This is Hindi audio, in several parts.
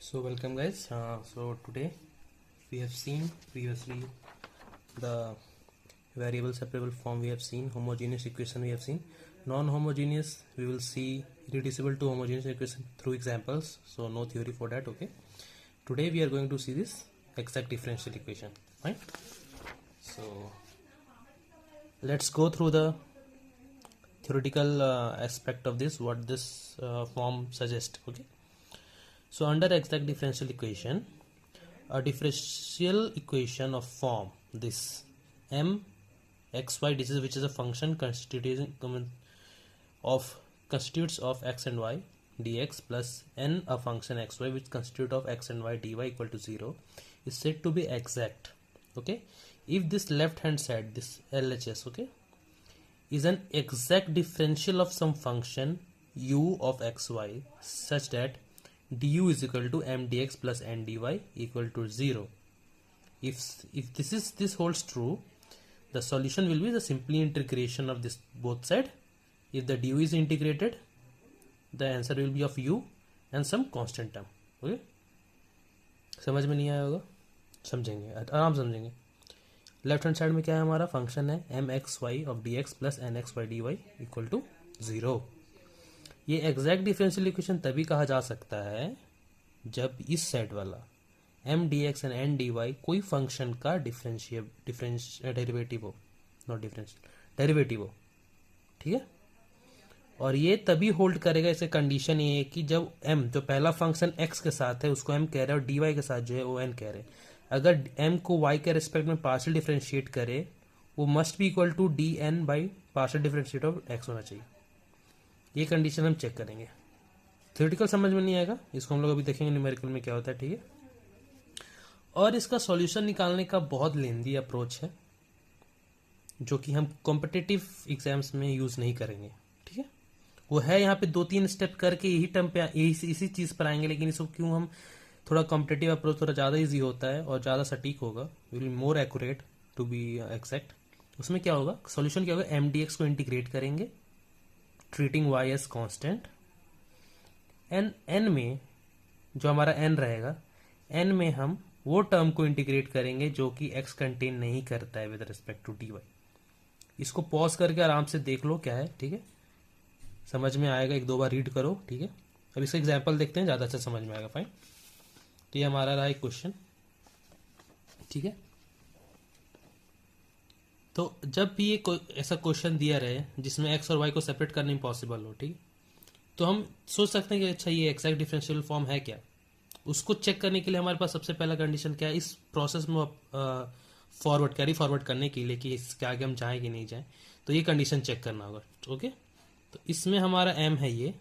So welcome guys. So today we have seen previously the variable separable form, we have seen homogeneous equation, we have seen non-homogeneous, we will see reducible to homogeneous equation through examples, so no theory for that. Okay, today we are going to see this exact differential equation, right? So let's go through the theoretical aspect of this, what this form suggests. Okay, so under exact differential equation, a differential equation of form this m xy, this is which is a function constitutes of x and y dx plus n a function xy which constitute of x and y dy equal to 0 is said to be exact. Okay, if this left hand side, this LHS, okay, is an exact differential of some function u of xy such that du is equal to m dx plus n dy equal to 0. If this holds true, the solution will be the simply integration of this both side. If the du is integrated, the answer will be of u and some constant term. Okay, समझ में नहीं आया होगा, समझेंगे, आराम समझेंगे. लेफ्ट हैंड साइड में क्या है, हमारा फंक्शन है M X Y of D X plus N X Y D Y equal to 0. ये एग्जैक्ट डिफरेंशियल इक्वेशन तभी कहा जा सकता है जब इस सेट वाला M D X and N D Y कोई फंक्शन का डेरिवेटिव हो, नॉट डिफरेंशियल, डेरिवेटिव हो. ठीक है, और ये तभी होल्ड करेगा, इसका कंडीशन ये है कि जब m जो पहला फंक्शन x के साथ है उसको m कह रहे हैं और dy के साथ जो है वो n कह रहे हैं. अगर m को y के रिस्पेक्ट में पार्शियल डिफरेंशिएट करे वो must be equal to D N by partial differentiate of x होना चाहिए. ये कंडीशन हम चेक करेंगे. थ्योरेटिकल समझ में नहीं आएगा, इसको हम लोग अभी देखेंगे न्यूमेरिकल में क्या होता है. ठीक है, और इसका सॉल्यूशन निकालने का बहुत लेंदी अप्रोच है जो कि हम कॉम्पिटिटिव एग्जाम्स में यूज नहीं करेंगे. ठीक है, वो है यहाँ पे 2-3 स्टेप करके यही टर्म पे इसी चीज पर आएंगे, लेकिन इसको क्यों हम थोड़ा कॉम्पिटिटिव अप्रोच थोड़ा ज़्यादा इजी होता है और ज़्यादा सटीक होगा, will be more accurate to be exact. उसमें क्या होगा, सॉल्यूशन क्या होगा, एम डी एक्स को इंटीग्रेट करेंगे treating Y as constant, N N में जो हमारा एन रहेगा, एन में हम वो टर्म को इंटीग्रेट करेंगे जो कि एक्स कंटेन नहीं करता है with respect to D Y. इसको पॉज करके आराम से देख लो क्या है. ठीक है, समझ में आएगा, 1-2 बार रीड करो. ठीक है, अब इसका एग्जाम्पल देखते हैं, ज़्यादा अच्छा समझ में आएगा. फाइन, तो ये हमारा रहा एक क्वेश्चन. ठीक है, तो जब भी ये ऐसा क्वेश्चन दिया रहे जिसमें एक्स और वाई को सेपरेट करना इम्पॉसिबल हो, ठीक, तो हम सोच सकते हैं कि अच्छा ये एक्जैक्ट डिफरेंशियल फॉर्म है क्या. उसको चेक करने के लिए हमारे पास सबसे पहला कंडीशन क्या है, इस प्रोसेस में कैरी फॉरवर्ड करने के लिए कि इसके आगे हम जाएं कि नहीं जाएं, तो ये कंडीशन चेक करना होगा. ओके, तो इसमें हमारा m है ये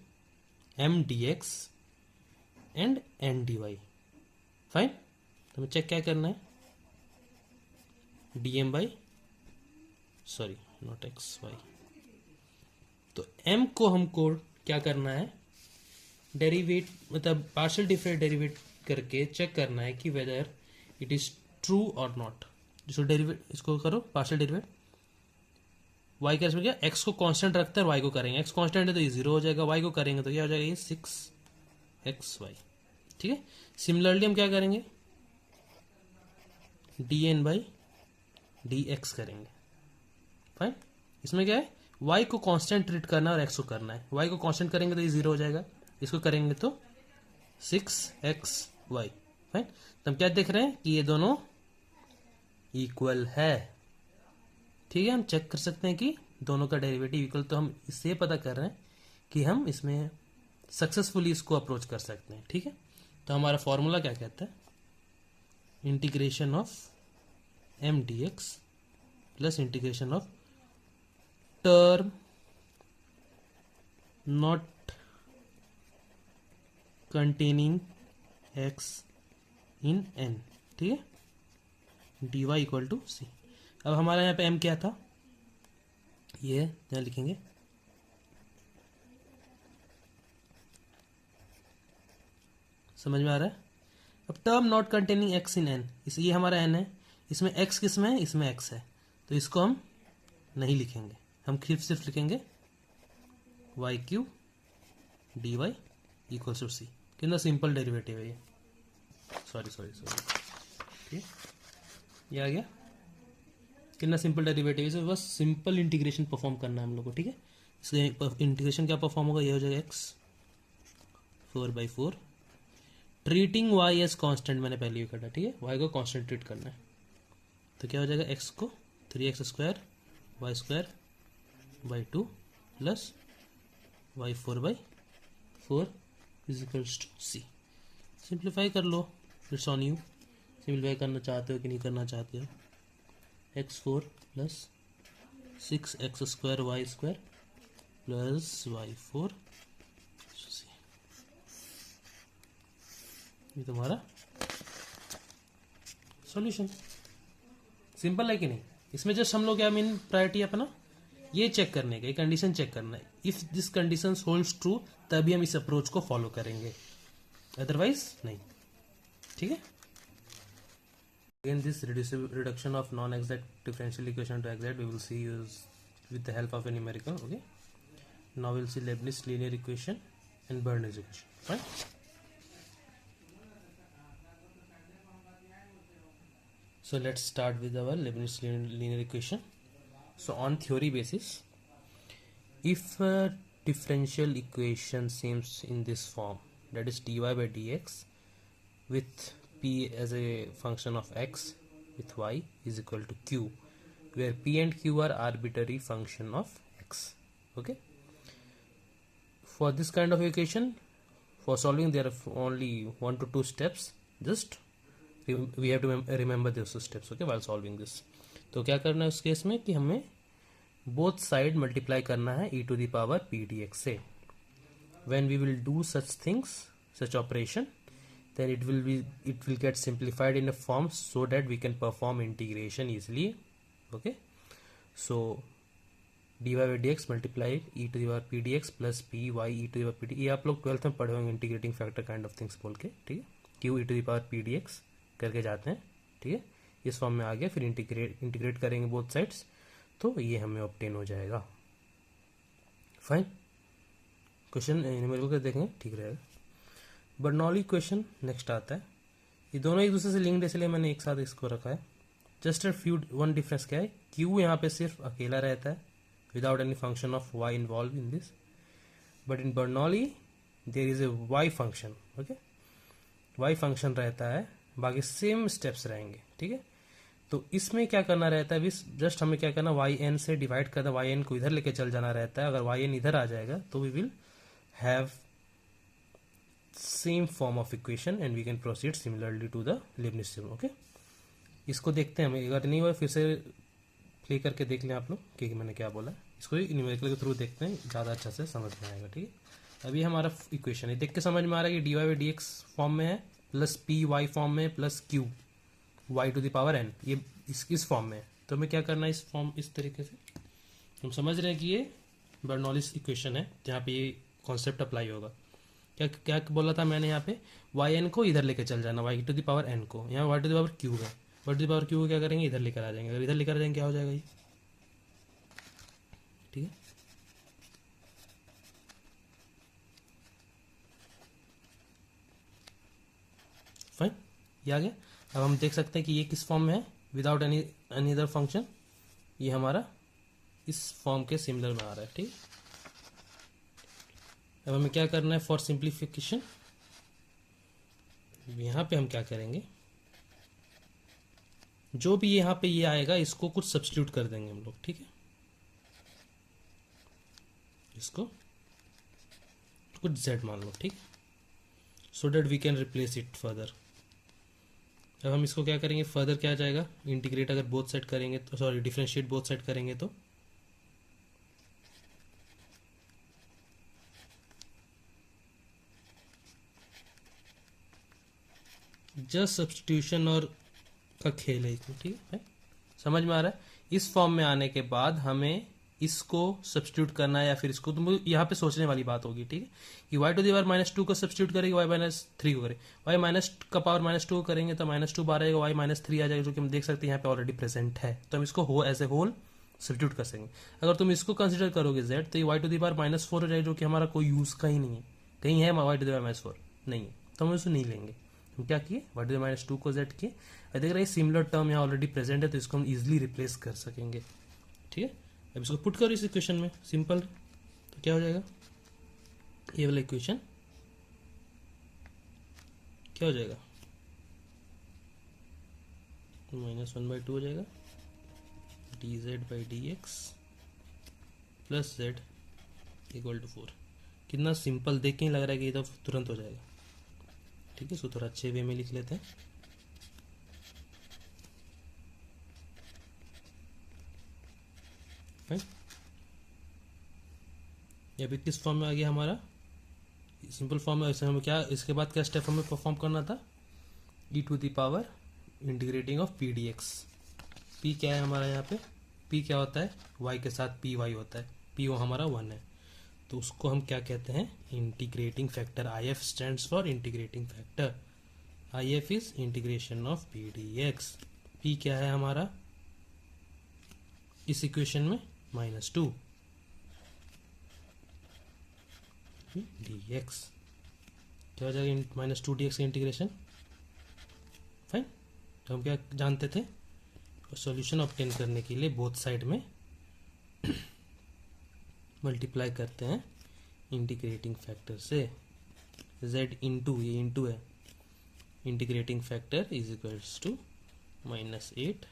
m dx and n dy. Fine, तो हमें चेक क्या करना है, dm by sorry not X Y. तो m को हमको क्या करना है, डेरिवेट मतलब पार्शियल डिफरेंट डेरिवेट करके चेक करना है कि वेदर इट इज ट्रू और नॉट. जिसको डेरिवेट, इसको करो पार्शियल डेरिवेट y का क्या, x को कांस्टेंट रखते हैं और y को करेंगे, x कांस्टेंट है तो ये 0 हो जाएगा, y को करेंगे तो क्या हो जाएगा, ये 6xy. ठीक है, सिमिलरली हम क्या करेंगे, dn बाई dx करेंगे. फाइन, इसमें क्या है, y को कांस्टेंट ट्रीट करना है और x को करना है. y को कांस्टेंट करेंगे तो ये 0 हो जाएगा, इसको करेंगे तो 6xy. फाइन, तो हम क्या देख रहे हैं कि ये दोनों इक्वल है. ठीक है, हम चेक कर सकते हैं कि दोनों का डेरिवेटिव इक्वल, तो हम इससे पता कर रहे हैं कि हम इसमें सक्सेसफुली इसको अप्रोच कर सकते हैं. ठीक है, तो हमारा फॉर्मूला क्या कहता है, integration of M D X plus integration of term not containing X in N. ठीक है, D Y equal to C. अब हमारा यहाँ पे m क्या था, ये यहाँ लिखेंगे, समझ में आ रहा है. अब term not containing x in n, ये हमारा n है, इसमें x किस में है, इसमें x है, तो इसको हम नहीं लिखेंगे, हम सिर्फ लिखेंगे y q dy equal to C. कितना सिंपल डेरिवेटिव है ये. सॉरी ठीक, ये आ गया। कितना सिंपल डेरिवेटिव है, बस सिंपल इंटीग्रेशन परफॉर्म करना है हम लोग को, ठीक है। इसलिए इंटीग्रेशन क्या परफॉर्म होगा, ये हो जाएगा x 4/4 treating y as constant, मैंने पहले ही कहा, ठीक है, y को कांस्टेंट ट्रीट करना है। तो क्या हो जाएगा, x को 3x² y² plus y4/4 is equals to c। Simplify कर लो, इट्स ऑन यू, सिंप्लीफाई करना चाहते हो कि नहीं करना चाहते हो। x4 plus 6x² y² plus y4 c, ये तुम्हारा सॉल्यूशन। सिंपल है कि नहीं। इसमें जस्ट हम लोग क्या मेन प्रायोरिटी अपना ये चेक करने का, ये कंडीशन चेक करना है। If this condition holds true तभी हम इस अप्रोच को फॉलो करेंगे, अदरवाइज नहीं, ठीक है। Again, this reduction of non-exact differential equation to exact we will see use with the help of a numerical. Okay, now we'll see Leibniz linear equation and Bernoulli equation. Right. So let's start with our Leibniz linear equation. So on theory basis, if a differential equation seems in this form, that is dy by dx with p as a function of x with y is equal to q, where p and q are arbitrary function of x. Okay, for this kind of equation, for solving there are only 1 to 2 steps, just we have to remember those steps, okay, while solving this. तो क्या करना है उस केस में कि हमें बोथ साइड मल्टीप्लाई करना है e to the power p dx से. When we will do such things, such operation, then it will get simplified in a form so that we can perform integration easily. Okay, so dy by dx multiply e to the power p dx plus py e to the power p dx, ये आप लोग 12th में पढ़े होंगे integrating factor kind of things बोल के, ठीक है। q e to the power p dx करके जाते हैं, ठीक है। इस फॉर्म में आ गया, फिर इंटीग्रेट करेंगे बोथ साइड्स, तो ये हमें ऑब्टेन हो जाएगा। फाइन, क्वेश्चन न्यूमेरिकल कर देखेंगे, ठीक रहेगा। बर्नौली इक्वेशन नेक्स्ट आता है। ये दोनों एक दूसरे से लिंक्ड है, इसलिए मैंने एक साथ इसको रखा है। जस्ट वन डिफरेंस क्या है, क्यू यहाँ पे सिर्फ अकेला रहता है without any function of Y involve in this, but in Bernoulli there is a Y function. Okay, Y function रहता है, बाकी सेम स्टेप्स रहेंगे, ठीक है। तो इसमें क्या करना रहता है, जस्ट हमें क्या करना, वाई एन से डिवाइड करना, वाई एन को इधर लेके चल जाना रहता है। अगर वाई एन इधर आ जाएगा तो we will have same form of equation and we can proceed similarly to the Leibniz theorem. Okay, इसको देखते हैं, हमें अगर नहीं हुआ फिर से प्ले करके देख लें आप लोग कि मैंने क्या बोला। इसको न्यूमेरिकल के थ्रू देखते हैं, ज़्यादा अच्छा से समझ में आएगा, ठीक है। अभी हमारा इक्वेशन है, देख के समझ में आ रहा है कि D Y by D X form में है, प्लस पी वाई फॉर्म में, plus Q Y to the power N, ये इस फॉर्म में है। तो हमें क्या करना है, इस फॉर्म इस तरीके से हम समझ रहे हैं कि ये बर्नौलीज इक्वेशन है, जहाँ पे ये कॉन्सेप्ट अप्लाई होगा। क्या क्या बोला था मैंने, यहाँ पे वाई एन को इधर लेके चल जाना, y to the power n को, यहाँ y to the power q है, y to the power q को क्या करेंगे, इधर लेकर आ जाएंगे। अगर इधर लेकर आ जाएंगे क्या हो जाएगा ये, ठीक है। फाइन, ये आ गया। अब हम देख सकते हैं कि ये किस फॉर्म में है, विदाउट एनी अदर फंक्शन, ये हमारा इस फॉर्म के सिमिलर में आ रहा है, ठीक। अब हमें क्या करना है, फॉर सिंप्लीफिकेशन यहाँ पे हम क्या करेंगे, जो भी यहाँ पे ये आएगा इसको कुछ सब्स्टिट्यूट कर देंगे हम लोग, ठीक है। इसको कुछ z मान लो, ठीक, so that we can replace it further. अब हम इसको क्या करेंगे, फर्दर क्या आ जाएगा, इंटीग्रेट अगर बोथ साइड करेंगे तो, सॉरी डिफरेंशिएट बोथ साइड करेंगे तो जस्ट सब्स्टिट्यूशन और का खेल है इसमें, ठीक है। समझ में आ रहा है। इस फॉर्म में आने के बाद हमें इसको सब्स्टिट्यूट करना है या फिर इसको, तो यहाँ पे सोचने वाली बात होगी, ठीक है, कि वाई टू दी पावर -2 को सब्स्टिट्यूट करेंगे, वाई -3 को करें, वाई माइनस का पावर -2 को करेंगे तो -2 बाहर आएगा, वाई -3 आ जाएगा, जो कि हम देख सकते हैं यहाँ पे ऑलरेडी प्रेजेंट है। तो हम इसको एज ए होल सब्स्टिट्यूट कर सकेंगे। अगर तुम इसको कंसिडर करोगे z, तो ये वाई टू दी पावर -4 हो जाएगा, जो कि हमारा कोई यूज का ही नहीं है। कहीं है वाई टू दी पावर -4 नहीं है, तो हम इसको नहीं लेंगे। हम क्या किए, वाई टू द माइनस 2 को z किए। अब देख रहे हैं सिमिलर टर्म यहाँ ऑलरेडी प्रेजेंट है तो इसको हम इजिली रिप्लेस कर सकेंगे। ठीक है, अब इसको पुट करो इस इक्वेशन में, सिंपल। तो क्या हो जाएगा, ये वाला इक्वेशन क्या हो जाएगा, -1/2 हो जाएगा, dz/dx plus z equal to 4। कितना सिंपल, देख के ही लग रहा है कि ये तो तुरंत हो जाएगा। ठीक है, इसको थोड़ा अच्छे वे में लिख लेते हैं। ये अभी किस फॉर्म में आ गया हमारा, सिंपल फॉर्म में। ऐसे हमें क्या, इसके बाद क्या स्टेप हमें परफॉर्म करना था, e⁻ integrating of P D x. P क्या है हमारा यहाँ पे, पी क्या होता है, y के साथ पी वाई होता है, पी वो हमारा 1 है, तो उसको हम क्या कहते हैं, integrating factor. I F stands for integrating factor, I F is integration of P D x. P क्या है हमारा इस इक्वेशन में, -2 dx। क्या हो जाएगा, -2 dx का इंटीग्रेशन। फाइन, तो हम क्या जानते थे, सॉल्यूशन ऑब्टेन करने के लिए बोथ साइड में मल्टीप्लाई करते हैं इंटीग्रेटिंग फैक्टर से। z इंटू, ये इंटू है, integrating factor is equals to -8,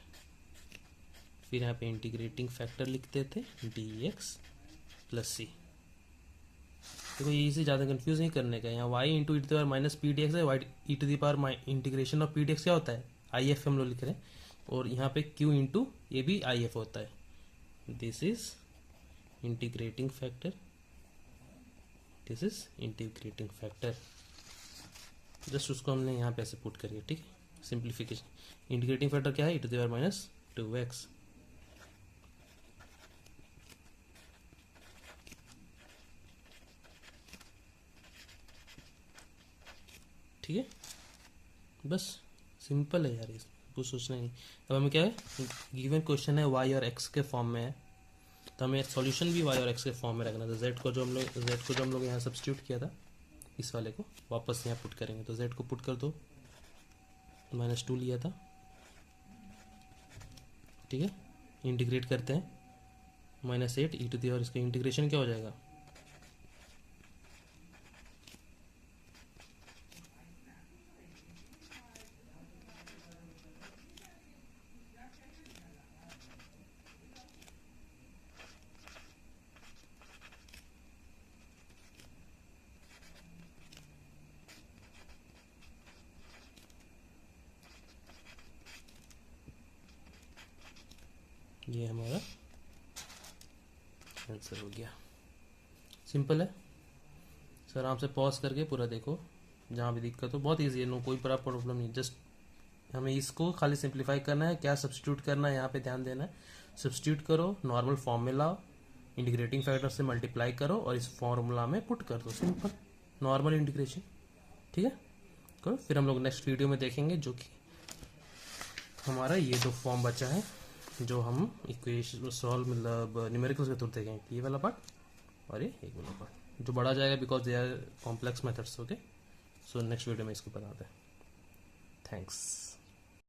फिर यहाँ पे इंटीग्रेटिंग फैक्टर लिखते थे dx प्लस c। देखो ये इसे ज़्यादा कंफ्यूज नहीं करने का, यहाँ y into e⁻ minus P D x है, y e⁻ integration of P D x क्या होता है, आई एफ हम लोग लिख रहे हैं, और यहाँ पे q इंटू ये भी आई एफ होता है। This is integrating factor, this is integrating factor. Just उसको हमने यहाँ पे ऐसे पुट करिए। ठीक है, सिंप्लीफिकेशन। इंटीग्रेटिंग फैक्टर क्या है, e⁻ -2x। ठीक है, बस सिंपल है यार, इस कुछ सोचना नहीं। अब हमें क्या है, गिवन क्वेश्चन है y और x के फॉर्म में है, तो हमें सॉल्यूशन भी y और x के फॉर्म में रखना था। z को जो हम लोग यहाँ सब्स्टिट्यूट किया था, इस वाले को वापस यहाँ पुट करेंगे। तो z को पुट कर दो, -2 लिया था। ठीक है, इंटीग्रेट करते हैं, -8 e⁻, और इसका इंटीग्रेशन क्या हो जाएगा, ये हमारा आंसर हो गया। सिंपल है सर, आराम से पॉज करके पूरा देखो, जहाँ भी दिक्कत हो। बहुत इजी है, नो कोई बड़ा प्रॉब्लम नहीं, जस्ट हमें इसको खाली सिंप्लीफाई करना है। क्या सब्स्टिट्यूट करना है यहाँ पे ध्यान देना है, सब्स्टिट्यूट करो, नॉर्मल फॉर्म में लाओ, इंटीग्रेटिंग फैक्टर से मल्टीप्लाई करो और इस फॉर्मूला में पुट कर दो, सिंपल नॉर्मल इंटीग्रेशन। ठीक है, करो। फिर हम लोग नेक्स्ट वीडियो में देखेंगे, जो कि हमारा ये 2 फॉर्म बचा है, जो हम इक्वेशन सॉल्व मतलब न्यूमेरिकल्स के थ्रू देखेंगे, ये वाला पार्ट और ये एक वाला पार्ट, जो बढ़ा जाएगा because they are complex methods. Okay, so next video में इसको बताते हैं। थैंक्स।